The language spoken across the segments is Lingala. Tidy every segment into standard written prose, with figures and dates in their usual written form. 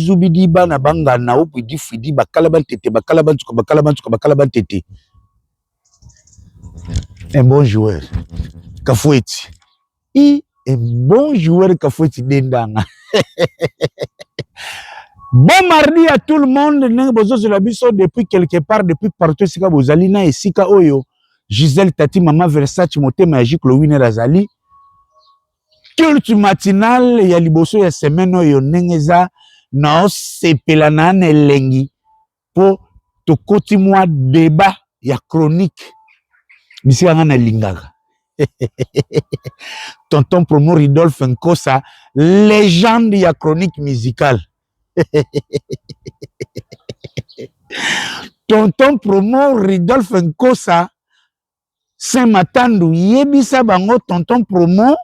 zubidi bana banga na opidi fidi bakalaban tete bakalaban tete. Un bon joueur. Kafoueti. Un bon joueur Kafoueti dendanga. Bon mardi à tout le monde. Depuis quelque part, depuis partout, Sika Bozalina et Sika Oyo. Gisèle Tati, Mama Versace, Moté Magique, le winner Azali. Culte matinal, ya liboso ya semaine Oyo Nengeza, na sepelana elengi. Po to koti moi débat ya chronique. Bisi anga na lingaka. Tonton Promo Ridolphe Nkosa, légende ya chronique musicale. Tonton Promo Ridolphe Nkosa, Saint-Matandou, yebisa bango Tonton Promo,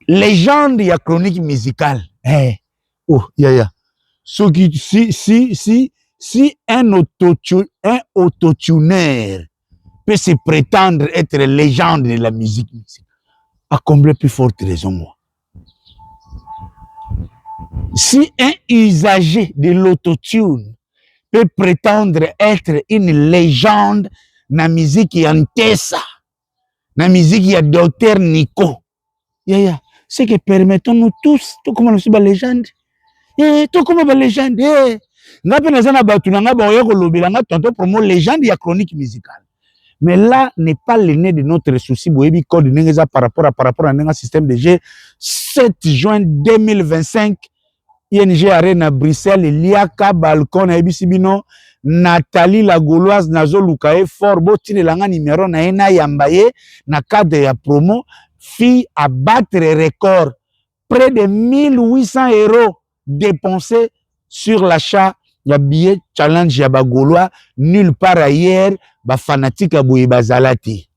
légende ya chronique musicale. Oh, ya. Si un autotuneur peut se prétendre être légende de la musique, à combler plus forte raison, moi. Si un usager de l'autotune peut prétendre être une légende dans la musique Yantessa, dans la musique ya Docteur Nico, c'est que permettons-nous tous, tout comme nous sommes des légendes, tout comme des légendes, Tonton Promo légende ya chronique musicale. Mais là n'est pas l'aîné de notre souci. Boyebi code Nengeza par rapport à un système de jeu. 7 juin 2025, ING Arena Bruxelles, Liaka Balcon, Ebisibino, Nathalie la Gauloise, Nazo Lukae, Fort Botine Langa numéro na ena Yambaye, na cadre ya promo, fille à battre record. Près de 1800 € dépensés sur l'achat. Ya billet challenge ya Bagolois, nulle part ailleurs, ba fanatique ya boye bazalati.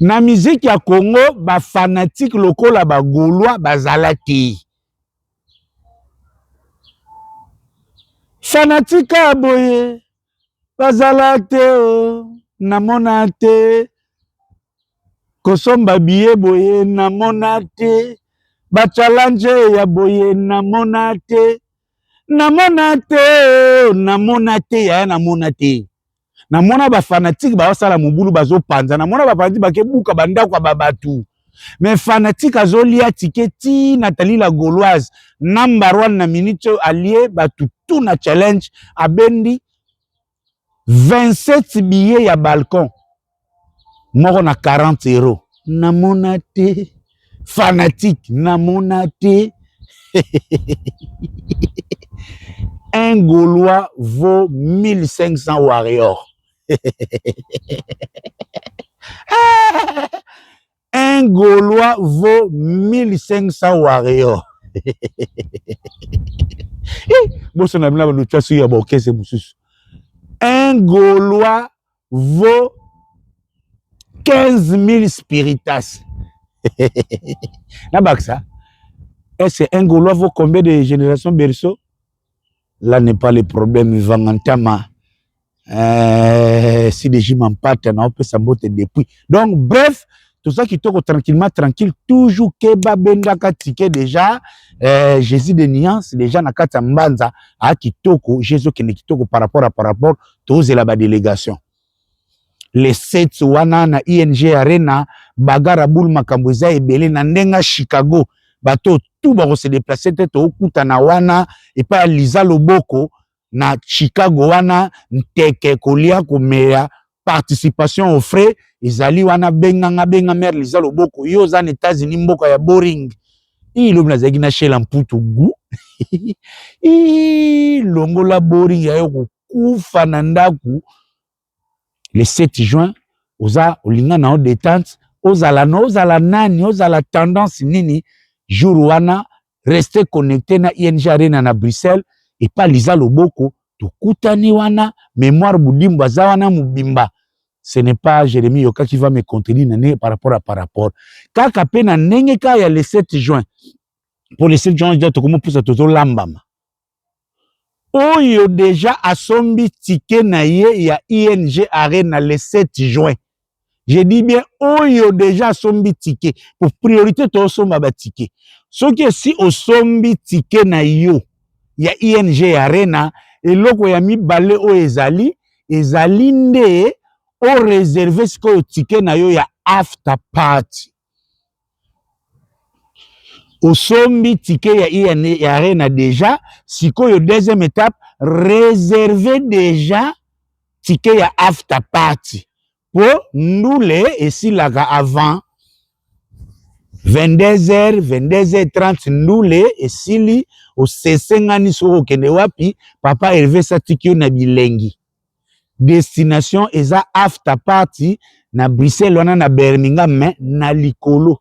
Na musique ya Congo, ba fanatique lokola Bagolois bazalati. Fanatique ya boye bazalate namonate. Kosomba billet boye namonate. Ba challenge ya boye namonate. Namonate ya namonate. Namona ba fanatique ba sala mubulu bazo panza. Namona ba fanatique ba kebuka banda kwa babatu. Mais fanatique azolia tiketi Nathalie la Gauloise number 1 na minute allié batu tout na challenge abendi 27 billets ya balcon. Moko na 40 €. Namonate fanatique namonate. Un Gaulois vaut 1500 warriors. Un Gaulois vaut 1500 warriors. Un Gaulois vaut 15 000 spiritas. Est-ce un Gaulois vaut combien de générations berceau? Là n'est pas le problème. Vangantama. Si les gens m'empâtent, on peut s'emboîter depuis. Donc, bref, tout ça qui tourne tranquillement, tranquille, toujours Keba Bendaka Tike déjà, Jésus de Nuance, déjà Nakata Mbanza, à Kitoko, Jésus qui n'est Kitoko par rapport, tous la délégation. Les 7 wana na ING Arena, Bagara Boul Makambouza et Belé, Nandenga Chicago, bateau tout va se déplacer, tête au Koutana wana, et pas Lisa Loboko, na Chicago wana, Nteke Kolia Komea, participation aux frais, Izali wana benga mer Lisa Loboko, Yoza États-Unis mboka ya boring. Ilomna zagina shela mputu gu. Longola boring ya yoko kufa nandaku. Le 7 juin, oza olinga na détente, ozala nani, ozala tendance nini, jour wana, rester connecté na ING Arena na Bruxelles, et pas Lisa Loboko, to kutani wana, mémoire boudimba, zawana mubimba. Ce n'est pas Jérémy Yoka qui va me contenir par rapport. Kaka pena nenge kaya le 7 juin, pour le 7 juin, je dis comment pour ça toto lambama. Oyo déjà asombi ticket na ye ya ING Arena le 7 juin. Je dis bien Oyo déjà asombi ticket. Pour priorité to somba ba ticket. Ce qui est si au sombi ticket na yo, ya ING Arena, et loko ya mi balé o ezali nde o réservé ce que ticket na yo ya after party. Au sombi ticket ya ING Arena déjà, si ko deuxième étape, réservé déjà ticket ya after party. Pour nous et si laga avant 22h, 22h30 ndule esili osesengani soko kende wapi papa Hervé Satikio na bilengi. Destination eza after party na Bruxelles wana na Birmingham mais na likolo.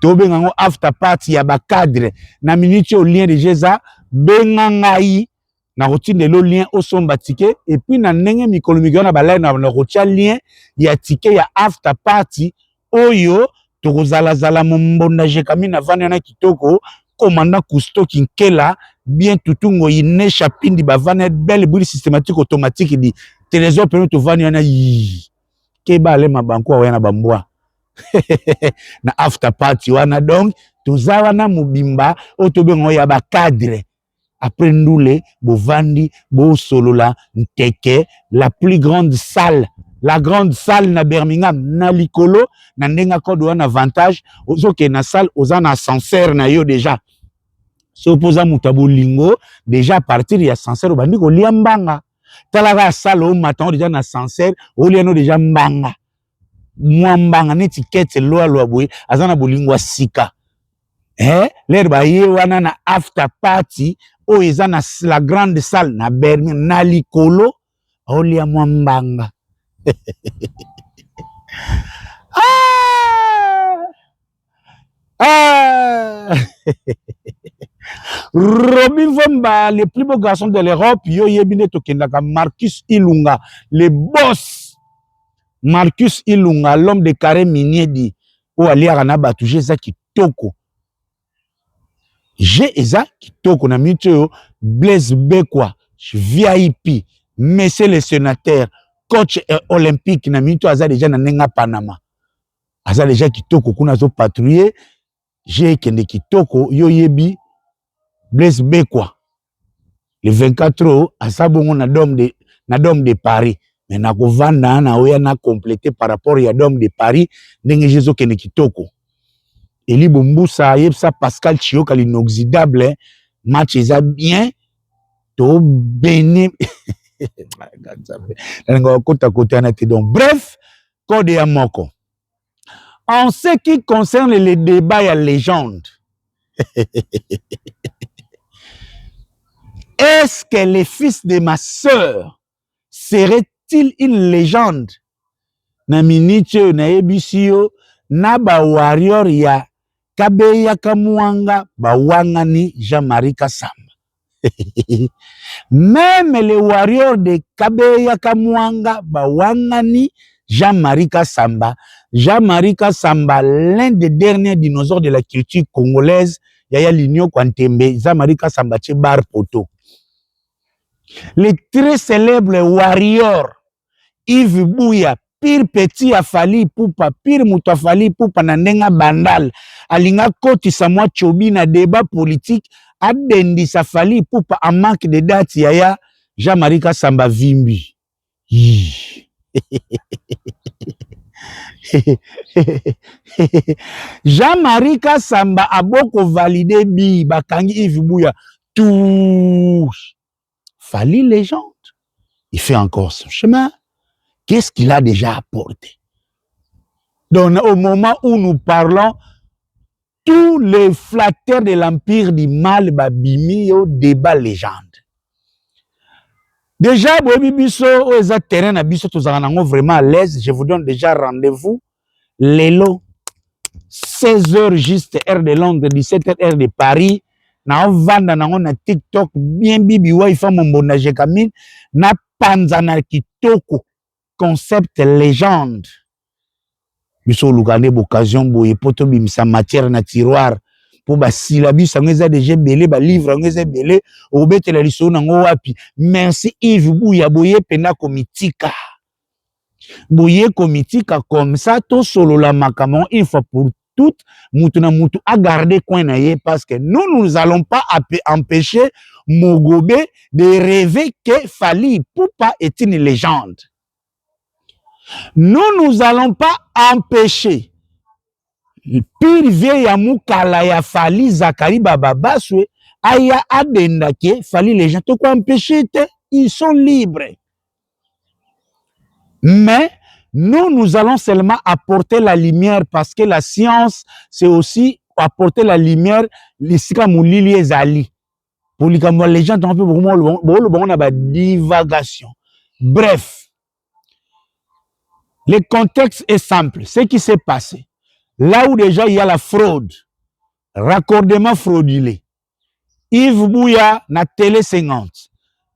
Tobengango after party ya ba cadre na minute au lien de Jeza bengangai na rotine lo lien au somba ticket et puis na ndenge mikolo mikolo na balai na rotia lien ya ticket ya after party oyo tokozala mombonda jekami na vana na kitoko commandant Cousteau Kinkela bien tutungo ine chapindi bavana belle boule systématique automatique di trésor permet to vana na ke ba le mabanko wa na bambwa na after party wana donc tozawa na mobimba otobengo ya ba cadre après ndule bovandi bo solola nteke la plus grande salle. La grande salle na Birmingham na likolo na ndenga code wana avantage ozoke na salle oza na ascenseur na yo déjà so poza mutabo lingo déjà à partir ya ascenseur bandi ko lia mbanga talaka salle au matin déjà na ascenseur o liano déjà mbanga mwambanga neti kete loa boye azana bolingo sika l'air ba ye wana na after party o eza na la grande salle na Birmingham na likolo o lia mwambanga. Robin Vomba, le plus beau garçon de l'Europe, yo yebine tokendaka Marcus Ilunga, le boss. Marcus Ilunga, l'homme de carré minier dit, o aliara na batuje za kitoko. J'ai eza kitoko na mityo Blaise Bekwa, VIP, monsieur le sénateur, coach olympique na mityo aza déjà na nenga Panama. Aza déjà kitoko kuna zo patrouiller, j'ai kende kitoko yo yebi Blaise Bekwa. Le 24 ans, aza bongo na dom de Paris. Mais na kovanda na oya na complété par rapport ya dom de Paris, ndenge jezo kende kitoko. Eli Bombusa yebsa Pascal Chioka l'inoxydable, match eza bien, to béni. Donc bref, code ya moko. En ce qui concerne les débats et les légendes, est-ce que le fils de ma sœur serait-il une légende? Na minitio na ebisio na ba warrior ya Kabeya Kamwanga ba wangani Jean-Marie Kassamba. Même les warriors de Kabeya Kamwanga ba wangani Jean-Marie Kassamba. Jean-Marie Kassamba, l'un des derniers dinosaures de la culture congolaise, Yaya Ligno Kwantembe, Jean-Marie Kassamba tche bar poto. Le très célèbre warrior Yves Bouya, pire petit afali poupa, pire mutu afali poupa na ndenga bandal, alinga koti sa mwa chobi na débat politique, adendi sa fali poupa a manque de date Yaya Jean-Marie Kassamba vimbi. Jean-Marie Kassamba a beaucoup validé bi bakangi Yves Bouya tout Fali légende. Il fait encore son chemin. Qu'est-ce qu'il a déjà apporté? Donc au moment où nous parlons, tous les flatteurs de l'empire du mal babimi au débat légende. Déjà, Bibiso, au terrain à Biso, tous en vraiment à l'aise. Je vous donne déjà rendez-vous. Lélo, 16h juste, heure de Londres, 17h, heure de Paris. Na vanda na TikTok, bien bibi, wa ifa mbona jekamine, na panzana kitoko, concept légende. Biso lugane occasion boye poto bimisa matière na tiroir. Pour ba syllabus, on a déjà belé, ba livre, on a belé, au bête la liso nango wapi. Merci Yves Bouya boye pena komitika. Boye komitika comme ça, to solo la makamon, une fois pour toutes, Mutuna Mutu a gardé coin naïe parce que nous allons pas empêcher Mogobé de rêver que Fally Ipupa est une légende. Nous allons pas empêcher pire vieille ya mukala ya Fally Zakari Baba Baswe aya adenda ke Fally les gens te quoi empêcher, ils sont libres. Mais nous allons seulement apporter la lumière parce que la science, c'est aussi apporter la lumière, les sikamulili ezali. Pour les gens, on a divagation. Bref, le contexte est simple. Ce qui s'est passé, là où déjà il y a la fraude, raccordement fraudulé, Yves Bouya, na Télé 50,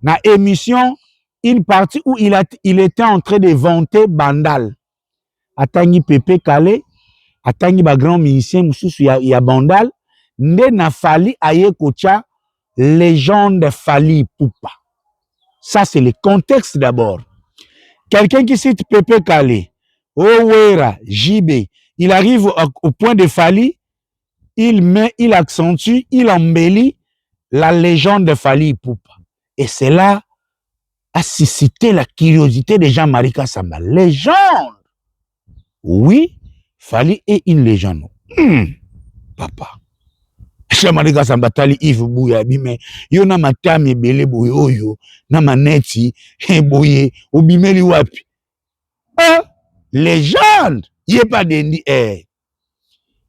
na émission, une partie où il était en train de vanter Bandal. Atangi Pepe Kale, atangi ba grand musicien mususu ya Bandal, nde na Fally aye kocha légende Fally Ipupa. Ça c'est le contexte d'abord. Quelqu'un qui cite Pepe Kale, Owera, JB, il arrive au point de Fally, il accentue, il embellit la légende de Fally Ipupa. Et cela a suscité la curiosité de Jean-Marie Kassamba. Légende! Oui, Fally est une légende. Papa. Jean-Marie Kassamba tali Yves Bouya bime. Yo na matami bele boye oyo. Na maneti boye. Obimeli wapi. Légende! Il n'est pas dendi.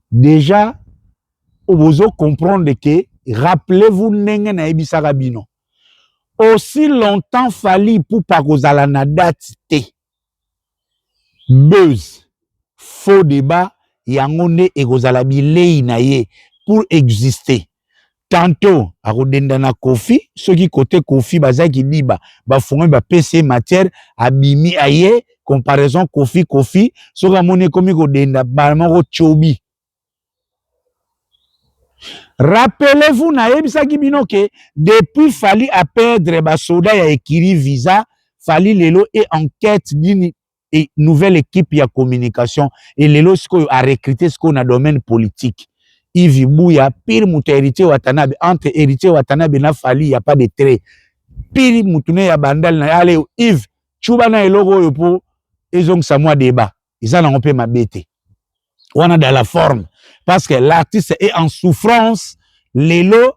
Déjà, vous comprendre que, rappelez-vous, nenge na ebisaka bino. Aussi longtemps Fally Ipupa kozala na date te. Buzz, faux débat, yangone et kozala bilei na ye pour exister. Tantôt, akodenda na Kofi, ceux qui côté Kofi, bazaki diba, bafonge ba PC matière, abimi aye, comparaison Kofi, so kamone komi kodenda, balmango chobi. Rappelez-vous, naebisa kibino que depuis Fally a perdre basoda ya ekiri visa, Fally lelo est en quête d'une nouvelle équipe ya communication et lelo siko a recruté ce qu'on a domaine politique. Yves Bouya, pire mouta héritier Watanabe, entre héritier Watanabe na Fally, il n'y a pas de trait. Pire moutune ya bandal na allez Yves, chuba na eloko yo po ezong samwa débat. Ils en ont peu ma bête. On a dans la forme. Parce que l'artiste est en souffrance, lelo,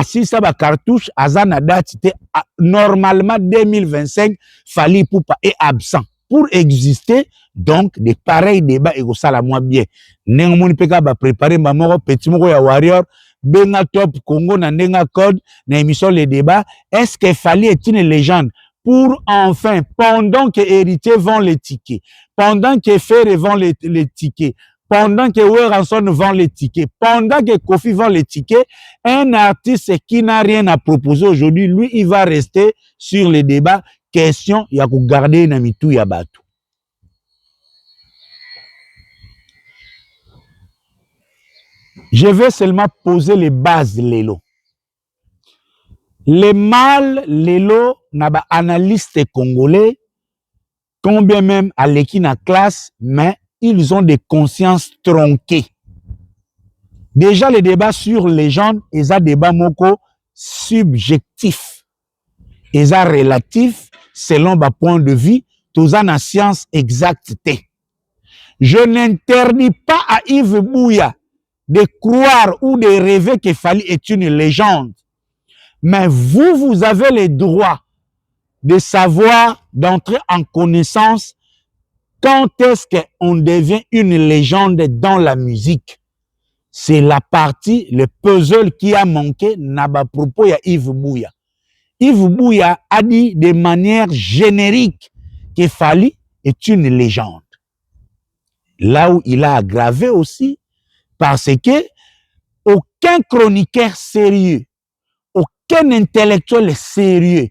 si ça va cartouche, azana date, normalement 2025, Fally Ipupa est absent. Pour exister, donc, des pareils débats, et ça la moins bien. Nengo peka ba préparer mamoro, petit moko ya warrior, benga top, Congo na nenga code, na émission les débats. Est-ce que Fally est une légende? Pour enfin, pendant que héritiers vend les tickets, pendant que Ferre vend les tickets, pendant que Weranson vend les tickets, pendant que Kofi vend les tickets, un artiste qui n'a rien à proposer aujourd'hui, lui, il va rester sur les débats. Question, il y a qu'à garder na mitou ya batu. Je vais seulement poser les bases de l'élo. Les mâles, l'élo, n'a pas analystes congolais, combien même à l'équipe na classe, mais ils ont des consciences tronquées. Déjà, les débats sur les gens, ils ont des débats moko subjectifs. Ils ont relatifs selon ma point de vue, tous en la science exacte. Je n'interdis pas à Yves Bouya de croire ou de rêver que Fally est une légende. Mais vous avez le droit de savoir, d'entrer en connaissance quand est-ce qu'on devient une légende dans la musique. C'est la partie, le puzzle qui a manqué n'a pas propos à Yves Bouya. Yves Bouya a dit de manière générique que Fally est une légende. Là où il a aggravé aussi, parce que aucun chroniqueur sérieux, aucun intellectuel sérieux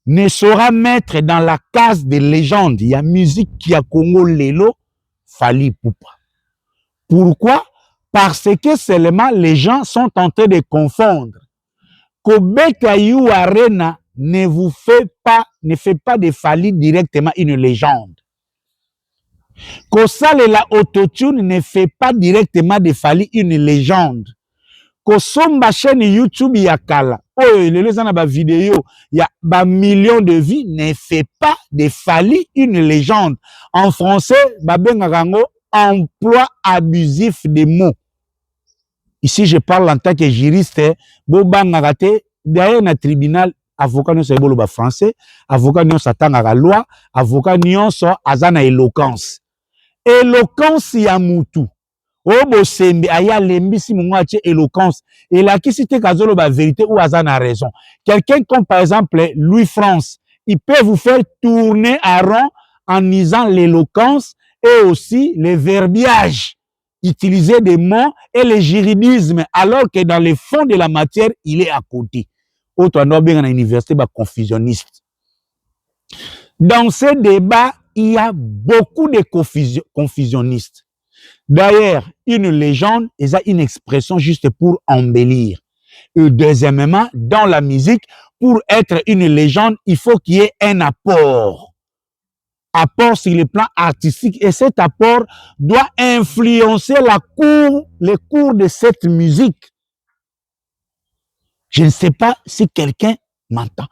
ne saura mettre dans la case des légendes. Il y a musique qui a Congo Lelo, Fally Ipupa. Pourquoi? Parce que seulement les gens sont en train de confondre. Kobeka You Arena ne fait pas de Fally directement une légende. Kosalela autotune ne fait pas directement de Fally une légende. Kosomba chaîne YouTube ya kala. Oh, lelo zana ba vidéo, il y a ba millions de vues, ne fait pas de Fally une légende. En français, ba bengarango emploi abusif des mots. Ici, je parle en tant que juriste. Boba ngagate, derrière un tribunal, avocat non c'est bolo français, avocat non s'attend la loi, avocat non so azana éloquence. Éloquence ya mutu. Obo sembe aya lembisi mungwache éloquence. Et la qui cite kazolo ba vérité ou azana raison. Quelqu'un comme par exemple Louis France, il peut vous faire tourner à rond en usant l'éloquence et aussi le verbiage. Utiliser des mots et le juridisme, alors que dans le fond de la matière, il est à côté. Autre en bien à l'université, confusionniste. Dans ces débats, il y a beaucoup de confusionnistes. D'ailleurs, une légende est une expression juste pour embellir. Et deuxièmement, dans la musique, pour être une légende, il faut qu'il y ait un apport. Apport sur le plan artistique, et cet apport doit influencer les cours de cette musique. Je ne sais pas si quelqu'un m'entend.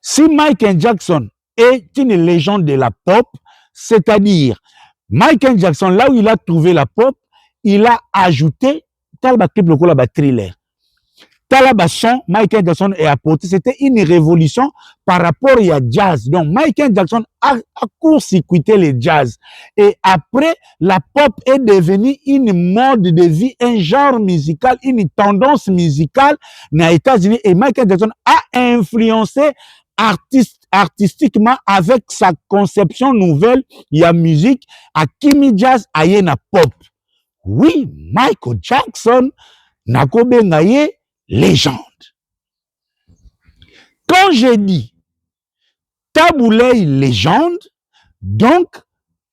Si Michael Jackson est une légende de la pop, c'est-à-dire Michael Jackson, là où il a trouvé la pop, il a ajouté Talba clip le thriller. Talabasson, Michael Jackson est apporté, c'était une révolution par rapport à jazz. Donc Michael Jackson a court-circuité le jazz. Et après, la pop est devenue une mode de vie, un genre musical, une tendance musicale aux États-Unis. Et Michael Jackson a influencé artistiquement avec sa conception nouvelle, il y a musique, à Kimi Jazz, à Yena Pop. Oui, Michael Jackson, Nakobe Ngaye, légende. Quand je dis Taboulay légende, donc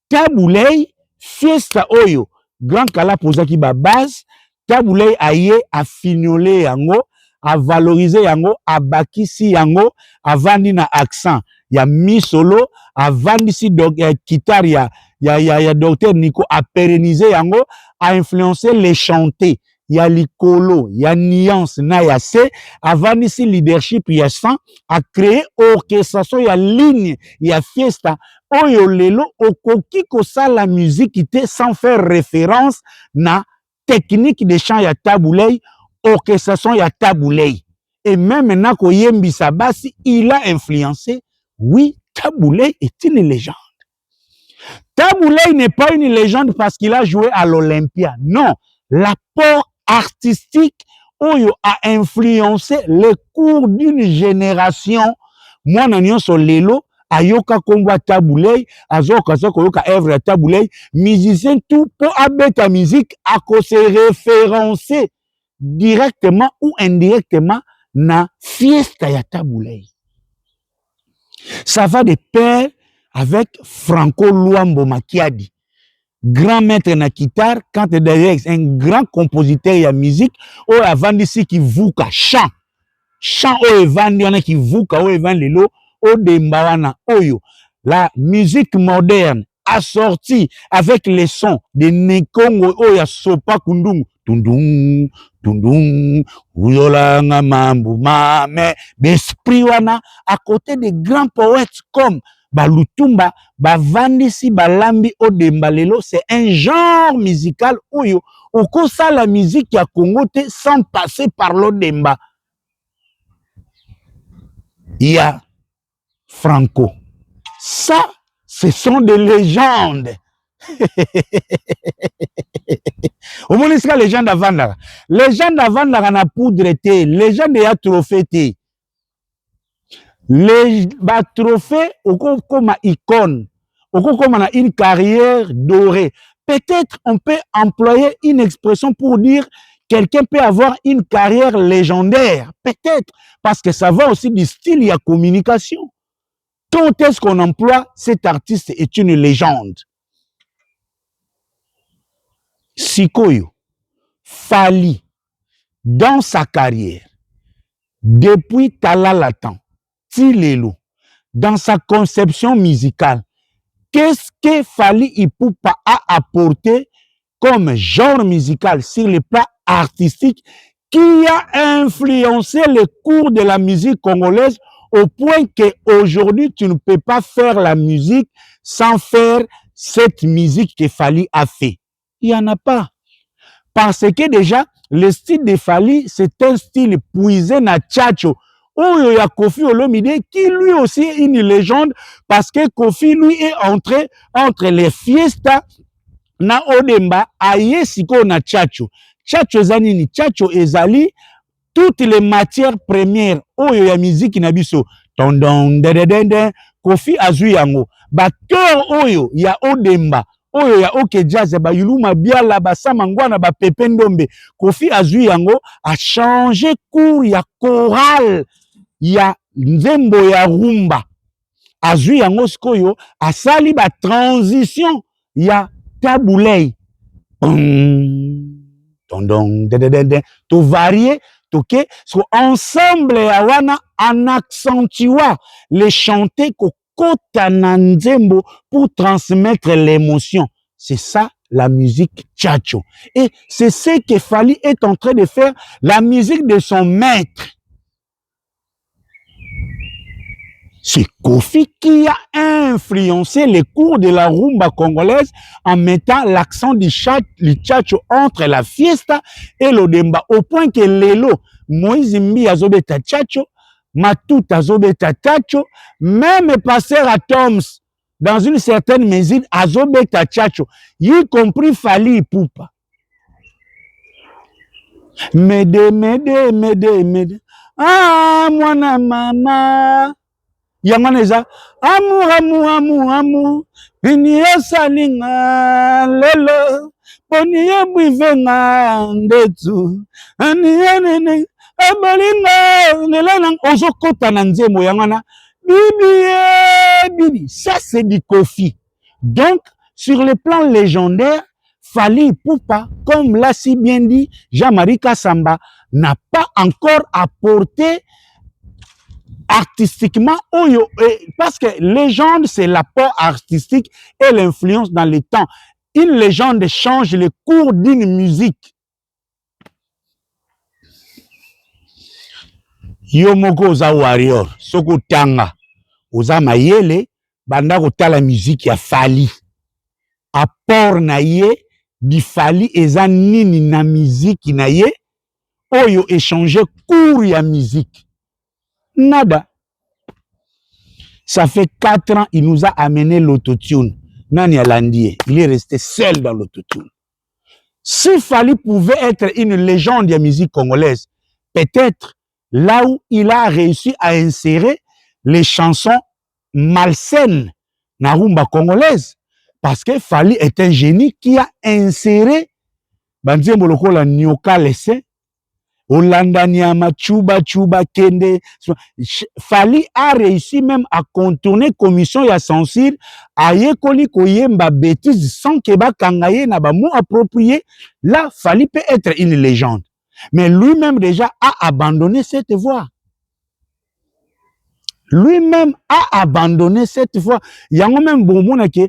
Taboulay fiesta oyo grand kala posaki ba base, Taboulay aye a fignolé yango, a valorisé yango, a bakisi yango, a vandi na accent ya mi solo, a vandi si guitare ya docteur Nico, a pérennisé yango, a influencé les chantés. Il y a l'icolo, il y a nuance, na ya se, avant ici leadership, il y a 100, a créé orchestration, il y a ligne, il y a fiesta. Oyo lelo, okoki kosa la musique ite sans faire référence na technique de chant ya Taboulay, orchestration ya Taboulay. Et même na koyembi sabasi, il a influencé. Oui, Taboulay est une légende. Taboulay n'est pas une légende parce qu'il a joué à l'Olympia. Non, l'apport artistique oyo a influencé le cours d'une génération. Moi nyonso lelo ayoka komba Taboulay, azoka koyoka œuvre ya Taboulay, musicien tout pour abeta musique à se référencer directement ou indirectement na fiesta ya Taboulay. Ça va de pair avec Franco Luambo Makiadi, grand maître na guitare, quand derrière un grand compositeur ya musique, ou avant d'ici qui vuka chant ou evandi wana qui vuka ou evandi lelo o dembawana oyo. La musique moderne assortie avec les sons de Nekongo oya sopa kundungu tundung tundung uyolanga mambu mame d'esprit wana à côté de grands poètes comme Balutumba, Bavandisi, Balambi, Odemba lelo, c'est un genre musical oyo okosa la musique ya Congo te sans passer par l'Odemba. Il y a Franco. Ça, ce sont des légendes. Au moins, c'est les gens d'avant là. Les gens d'avant là, na poudre té. Les gens de trophée té. Les trophées, comme icône, comme une carrière dorée. Peut-être on peut employer une expression pour dire quelqu'un peut avoir une carrière légendaire. Peut-être, parce que ça va aussi du style, il y a communication. Quand est-ce qu'on emploie cet artiste est une légende? Sikoyo, Fally, dans sa carrière, depuis Talalatan, Tilelo, dans sa conception musicale, qu'est-ce que Fally Ipupa a apporté comme genre musical sur le plan artistique qui a influencé le cours de la musique congolaise au point qu'aujourd'hui, tu ne peux pas faire la musique sans faire cette musique que Fally a fait. Il n'y en a pas. Parce que déjà, le style de Fally, c'est un style puisé na Tchatcho. Oyo ya Koffi Olomide, qui lui aussi est une légende, parce que Koffi, lui, est entré entre les fiestas na Odemba, aye siko na Tchatcho. Tchatcho ezanini, Tchatcho ezali, toutes les matières premières, oyo ya musique na biso, tondon, dededende, Koffi azui yango. Bateur oyo ya Odemba, oyo ya OK Jazz, ba Yuluma Biala, ba Samangwana, ba Pepe Ndombe, Koffi azui yango a changé cours ya chorale, ya nzembo ya rumba. Azui yango sikoyo, asali ba transition ya taboulei. Tondon, dededende, to varier, toke, so ensemble ya wana en accentuant les chanter ko kota na nzembo pour transmettre l'émotion. C'est ça la musique Tchatcho. Et c'est ce que Fally est en train de faire, la musique de son maître. C'est Koffi qui a influencé les cours de la rumba congolaise en mettant l'accent du Tchatcho entre la fiesta et l'Odemba, au point que Lelo, Moïse Mbi azobeta Tchatcho, Matout azobeta Tchatcho, même Pasteur Atoms, dans une certaine mesure, azobeta Tchatcho, y compris Fally Ipupa. Mede. Ah, mwana mama. Yanganeza, amour, vini salinga lelo, poniye buivenga ndetu, aniyanene, abolinga, lelo, ozo kota na nzembo yangana, bibi, ça c'est du Koffi. Donc, sur le plan légendaire, Fally Ipupa, comme l'a si bien dit Jean-Marie Kassamba, n'a pas encore apporté artistiquement, parce que légende, c'est l'apport artistique et l'influence dans le temps. Une légende change le cours d'une musique. Yomoko oza warrior, soko tanga, oza mayele, banda kota la musique ya Fally. Apport na ye, di Fally eza nini na musique na ye, oyo échanger cours ya musique. Nada. Ça fait 4 ans, il nous a amené l'autotune. Nani Alandie, il est resté seul dans l'autotune. Si Fally pouvait être une légende de la musique congolaise, peut-être là où il a réussi à insérer les chansons malsaines na rumba congolaise, parce que Fally est un génie qui a inséré banzembo lokola nyoka lese, Olanda Nyama, Chuba Kende. Fally a réussi même à contourner commission ya censure, à yekoli koyemba bêtise sans que ba kangaye na ba mot approprié. Là, Fally peut être une légende. Mais lui-même déjà a abandonné cette voie. Lui-même a abandonné cette voie. Il y a même bon que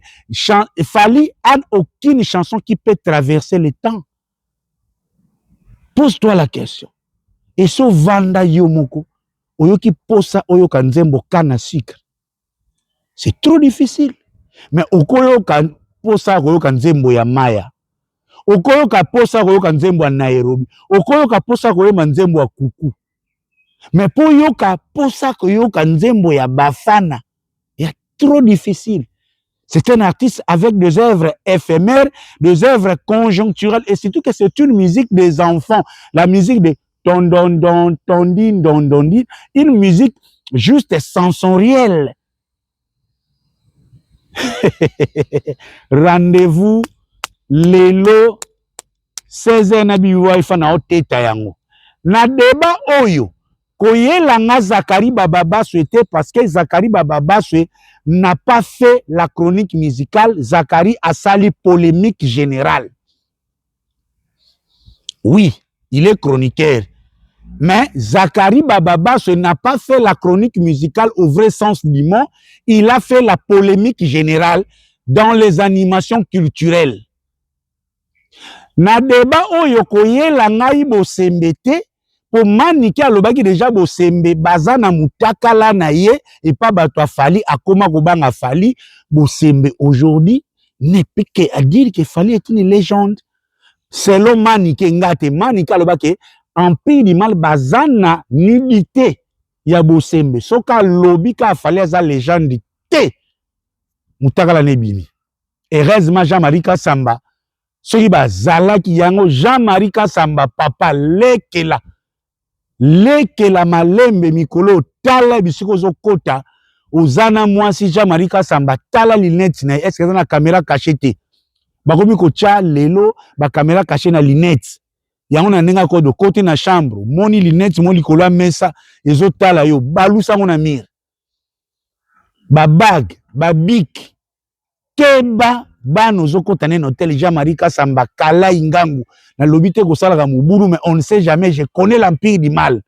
Fally a aucune chanson qui peut traverser le temps. Pose-toi la question. Et so vanda yomoko, oyoki posa oyoka nzembo kana sucre. C'est trop difficile. Mais okoyoka posa oyoka nzembo ya Maya. Okoyoka posa oyoka nzembo ya Nairobi. Okoyoka posa oyoka nzembo ya Kuku. Mais pour yoka posa oyoka nzembo ya Bafana, il y a trop difficile. C'est un artiste avec des œuvres éphémères, des œuvres conjoncturelles, et surtout que c'est une musique des enfants. La musique de tondon, tondin, une musique juste sensorielle. Rendez-vous, lelo, 16 na biwa ifana oteta yango. Na débat oyo, koyela nga Zakari Bababa souhaité parce que Zakari Bababa n'a pas fait la chronique musicale. Zakari a sali polémique générale. Oui, il est chroniqueur. Mais Zakari Bababa n'a pas fait la chronique musicale au vrai sens du mot. Il a fait la polémique générale. dans les animations culturelles. Na débat oyo koyela ngai bosembe te po maniki alobaki déjà bosembe baza na mutakala na ye et pas bato afali akoma kobanga fali bosembe aujourd'hui ne peut que dire que Fali est une légende. Selon maniki ngate maniki alobaki empire du mal bazana nudité ya bosembe soka lobi ka Fali aza légende te mutakala nebimi. Heureusement Jean-Marie Kasamba soki bazalaki yango Jean-Marie Kasamba papa lekela malembe mikolo tala bisiko zokota ozana mwasi Jean-Marie Kasamba tala linette na est-ce que na caméra cachée te bakomi kotia lelo ba caméra cachée na linette yango na ndenga ko de côté na chambre moni linette moni likolo mesa ezotala yo balusa ngo na mire ba bag ba bic keba bano zokota na hôtel Jean-Marie Kasamba kala ingangu na lobité ko sala ka muburu mais on ne sait jamais, je connais l'empire du mal.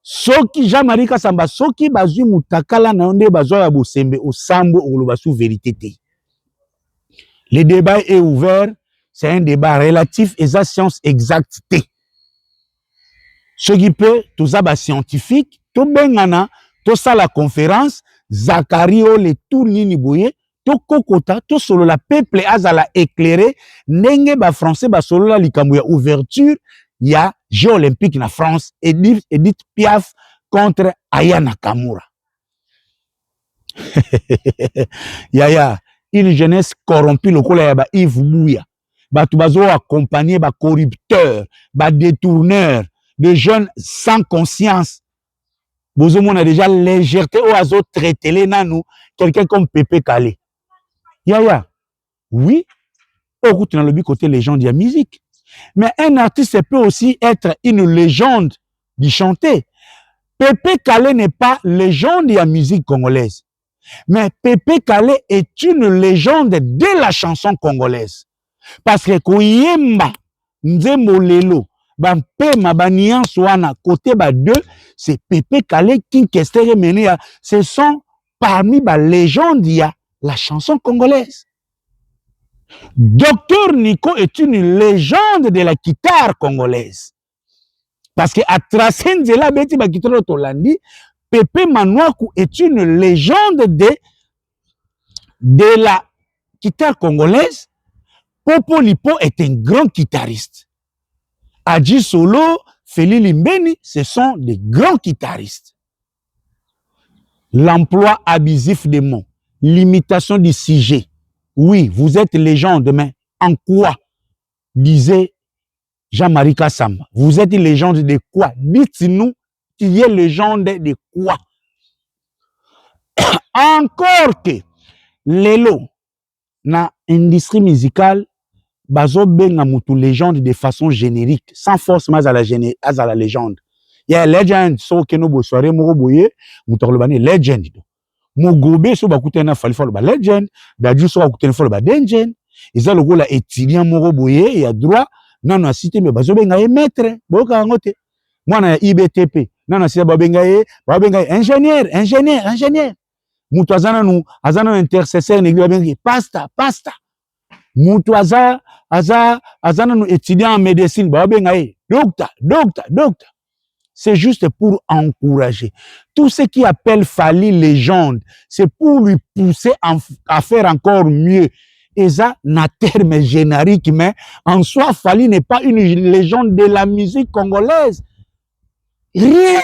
Soki Jean-Marie Kasamba soki bazui mutakala na onde bazwa ya bosembe au sambo oloba sous vérité te. Le débat est ouvert, c'est un débat relatif et ça science exacte te. Ce qui peut tout ça ba scientifique, to bengana, to ça la conférence, Zakario le tout nini boye to kokota to solo la peuple azala éclairé ndenge ba français ba solo la likambo ya ouverture ya Jeux olympiques na France Edith Piaf contre Aya Nakamura. Yaya une jeunesse corrompue lokola ya ba Yves Bouya batu bazo accompagner ba corrupteurs ba détourneurs de jeunes sans conscience. Bozo mona déjà légèreté o azo traiter les nanou quelqu'un comme Pépé Kalé. Yaya, oui, au route dans le but côté légende de la musique. Mais un artiste peut aussi être une légende du chanter. Pépé Kalé n'est pas légende de la musique congolaise. Mais Pépé Kalé est une légende de la chanson congolaise. Parce que Koyemba, Nzembo Lelo, Bampema, Banian Soana, côté ba deux, c'est Pépé Kalé qui Kester Menea. Ce sont parmi les légendes de la chanson congolaise. Docteur Nico est une légende de la guitare congolaise. Parce que à Trasenzela Beti Bakitolo Tolandi, Pépé Manouakou est une légende de la guitare congolaise. Popo Lipo est un grand guitariste. Adji Solo, Feli Limbeni, ce sont des grands guitaristes. L'emploi abusif des mots, l'imitation du sujet. Oui, vous êtes légende, mais en quoi? Disait Jean-Marie Kasamba. Vous êtes une légende de quoi? Dites-nous qui est légende de quoi? Encore que Lelo, na industrie musicale, bazo benga mutu légende de façon générique, sans forcément à la légende. Il y a legend, so que nous soirée moko boye, mutorlobani legend. Mogobe so bakute na fali falo ba legend, Dadju so bakute falo ba legend. Eza lokola étudiant moko boye ya droit, nano a cité me bazo benga maître, boka ngote. Mwana ya IBTP, nano a cité ba benga ingénieur. Mutu azana nu azana intercesseur n'église benga pastor. Mutu azana nu étudiant en médecine, ba benga docteur. C'est juste pour encourager. Tout ce qui appelle Fali légende, c'est pour lui pousser à faire encore mieux. Et ça, na terme générique, mais en soi, Fali n'est pas une légende de la musique congolaise. Rien.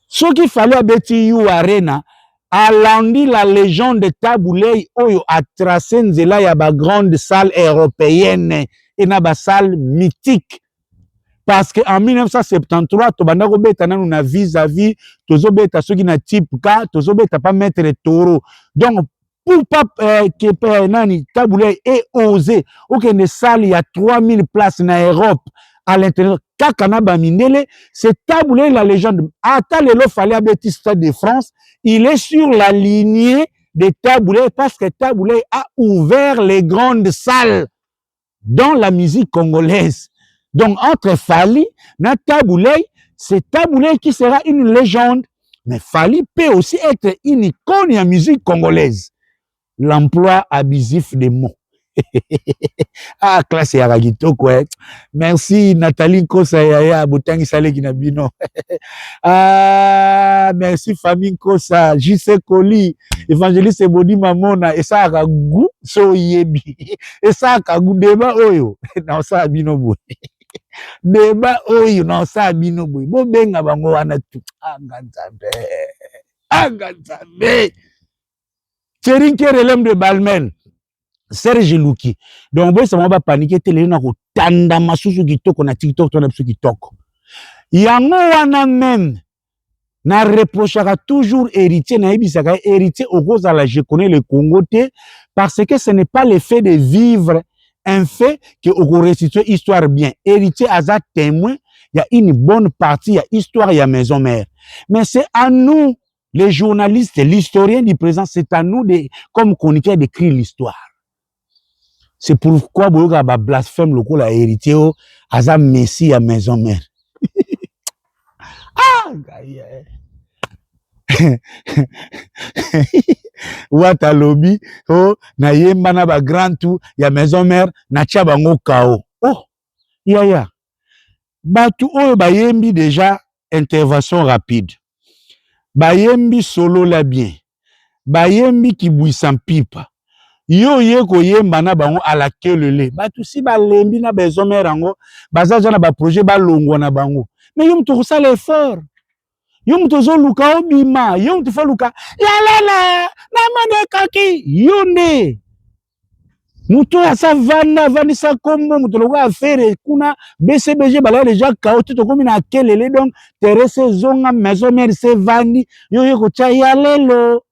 Ce qu'il fallait à Betty You Arena, a lundi la légende de Taboulay, Oyo a tracé nzela ya ba grande salle européenne et na ba salle mythique. Parce qu'en 1973, tobanda kobeta nanu na vis-à-vis, tozobeta soki na type K, tozobeta pas mettre taureau. Donc, pour pas que nani Taboulay ait osé, aucune salle, il y a 3000 places en Europe, à l'intérieur, Kakana Bamindele, c'est Taboulay la légende. Ata lelo fallait abeti Stade de France, il est sur la lignée de Taboulay parce que Taboulay a ouvert les grandes salles dans la musique congolaise. Donc, entre Fali et Taboulay, c'est Taboulay qui sera une légende. Mais Fali peut aussi être une icône en musique congolaise. l'emploi abusif des mots. Ah, classe ya kitoko. Merci Nathalie Kosa ya Botangi Salé Kinabino. Ah, merci famille Kosa, JC Koli, évangéliste Bodi Mamona, et ça a goût, so yebi. Et ça a goût débat oyo. Non, ça a bino boy. Débat oyo, non, ça a bino boy. Bo benga bango wana tu. Anganzabe. Anganzabe. Tcherinke relem de Balmen. Serge Luki. Donc, vous savez, on va paniquer, télé, on a tanda masusu kitoko na TikTok, on a psu kitoko. Yango wana même, na reprochera toujours héritier, na ebisaka héritier au rose à la je connais le Congo te, parce que ce n'est pas le fait de vivre un fait que on restitue histoire bien. Héritier aza témoin, il y a une bonne partie, il y a histoire, il y a maison mère. Mais c'est à nous, les journalistes, l'historien du présent, c'est à nous de, comme chroniqueur d'écrire l'histoire. C'est pourquoi Boyoka ba blasphème le coup la héritier au aza messie à maison mère. Ah, gaïa. Wata lobby oh na yemba na ba grand tout ya maison mère na tia bango kao. Oh, ya. Batu oyo ba yembi déjà intervention rapide. Ba yembi solo la bien. Ba yembi ki bouissa pipa. Yo ye ko yemba na bango ala kelele batu si ba lembi na bezomere rango bazaja na ba projet ba longwa na bango mais yo mto ko sala effort yo mto zo luka obima yo mto fa luka la na mane kaki yo ne muto asa vani sa kombo muto loka affaire kuna BCBG bala déjà kaoti to komi na kelele donc terese zonga maison mère se vani yo ye ko tia yalelo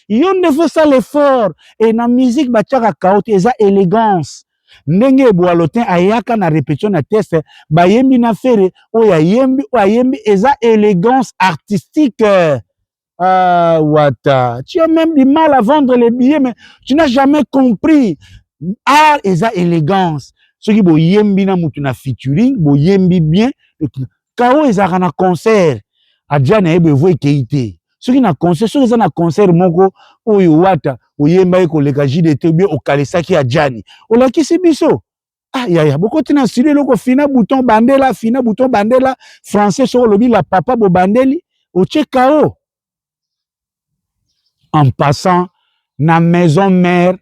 yo ne faut ça l'effort et na musique batiaka kaoti eza élégance ndenge boalotin ayaka na répétition na test bayembi na fere oya yembi eza élégance artistique. Ah, Wata, tu as même du mal à vendre les billets, mais tu n'as jamais compris. Ah, eza élégance. Ce qui bo yembi na mutu na featuring, bo yembi bien. Kao eza na concert. Adja na ebe voye keite. Ce qui na concert, ce qui na concert moko oyo Wata, oyemba eko leka JDT bien okalesaki Adjani. Olakisi biso. Ah, ya, boko tina studio loko fina bouton bandela, français so lobi la papa bo bandeli, oche kao. En passant, na maison mère,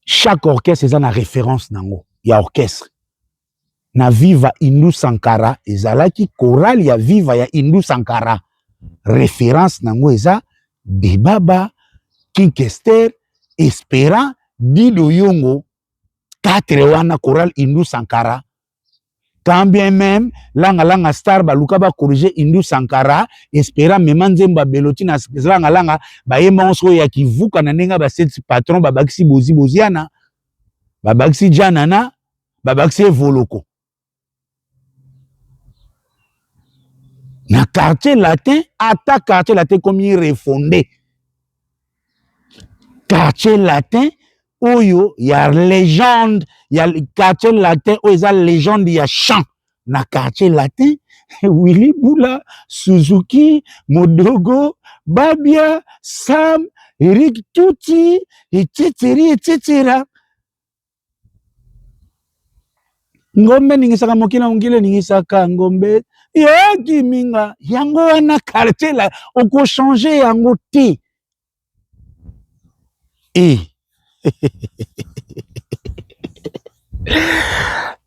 chaque orchestre est une référence nango. Il y a orchestre. Na Viva Indu Sankara, ezalaki choral ya Viva ya Indu Sankara. Référence nango eza Debaba, Kinkester, Espera, Dido Yongo, 4 wana choral Indu Sankara. Quand bien même, langa star baluka ba corriger Indu Sankara, Espera memanzemba beloti na langa ba yemonso ya kivuka na nenga ba set patron ba bakisi boziana, ba bakisi janana, ba bakisi voloko. Na quartier latin, ata quartier latin comme il refondé. Quartier latin, oyo, ya légende, ya quartier latin, oyo ya légende, ya chant. Na quartier latin, Willy Boula, Suzuki, Modogo, Babia, Sam, Eric Tuti, etc. Ngombe ningisaka mokila ngile ningisaka ngombe. Yaki minga, yango wana quartier la, oko changer yango te.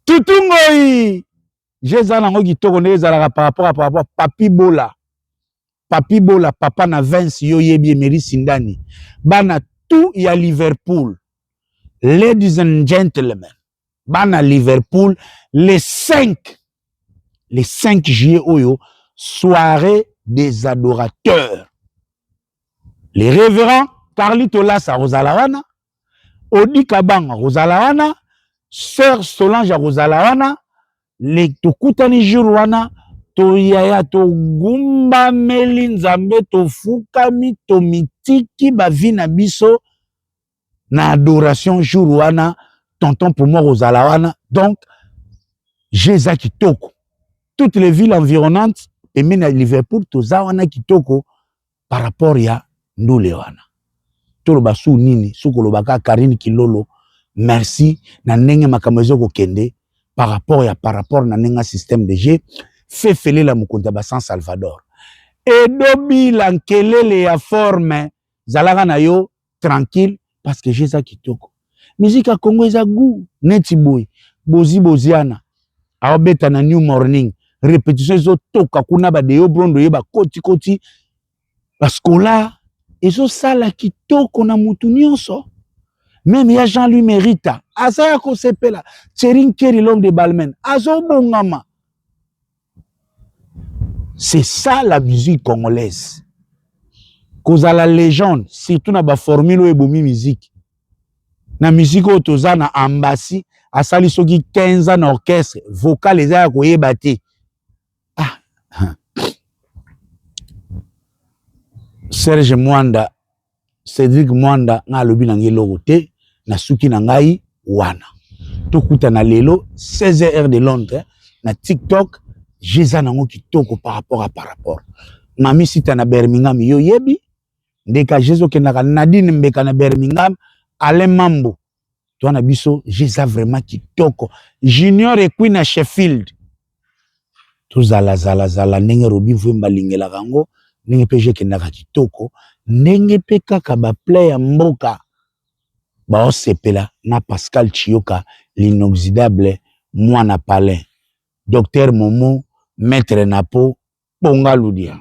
Tutungoi, j'ai zanango kitoko ne ezalaka par rapport à Papi Bola. Papi Bola, papa na Vince yo yebi Emery Sindani. Bana tout ya Liverpool. Ladies and gentlemen, bana Liverpool, les 5 juillet oyo, soirée des adorateurs. Les révérends Carlito Lassa Rosalawana, Odi Kabang Rosalawana, Sœur Solange Rosalawana, les Tokutani Jourwana, Toyaya Togumba Melinzambe Tofukami Tomitiki Bavina Biso, na adoration Jourwana, tonton pour moi Rosalawana. Donc, Jéza Kitoko. Toutes les villes environnantes, et même à Liverpool, Tozawana Kitoko, par rapport à Ndoulewana. tolo basu nini sukolo baka Karine Kilolo merci na ndenge makamezo ko kende par rapport na nenga système de jeu fait fele la mukonta ba San Salvador et dobi lankelele ya forme zalaka na yo tranquille parce que j'ai ça kitoko musique à Congo eza goût neti boy boziana aobeta na New Morning répétition zo toka kuna ba deo brondo yeba koti parce que là ezo sala kitoko na mutu nyonso même ya Jean-Louis Mérita azaya ko sepela Tcherin Keri l'homme de Balmen azo bongama. C'est ça la musique congolaise. Cause à la légende, surtout na ba formule ebomi musique. Na musique otoza na ambassy, asali soki 15 ans na orchestre, vocal eza ko yebate. Ah. Serge Mwanda, Cédric Mwanda na lobi na ngelo te na suki na ngai wana. Tokuta na lelo 16h de Londres na TikTok. Jésus nango kitoko par rapport. Mami sita na Birmingham yo yebi. Ndeka Jésus kenaka Nadine mbeka na Birmingham. Ale mambo. Toi na biso Jésus vraiment kitoko. Junior et Queen à Sheffield. Tozala zala ndenge robi vwemba lingela kango. Ndenge peje kenaka kitoko. Ndenge pe kaka ba play ya mboka. Ba osepela na Pascal Chioka l'inoxydable mwana palin. Docteur Momo Maître Napo, Ponga Ludia.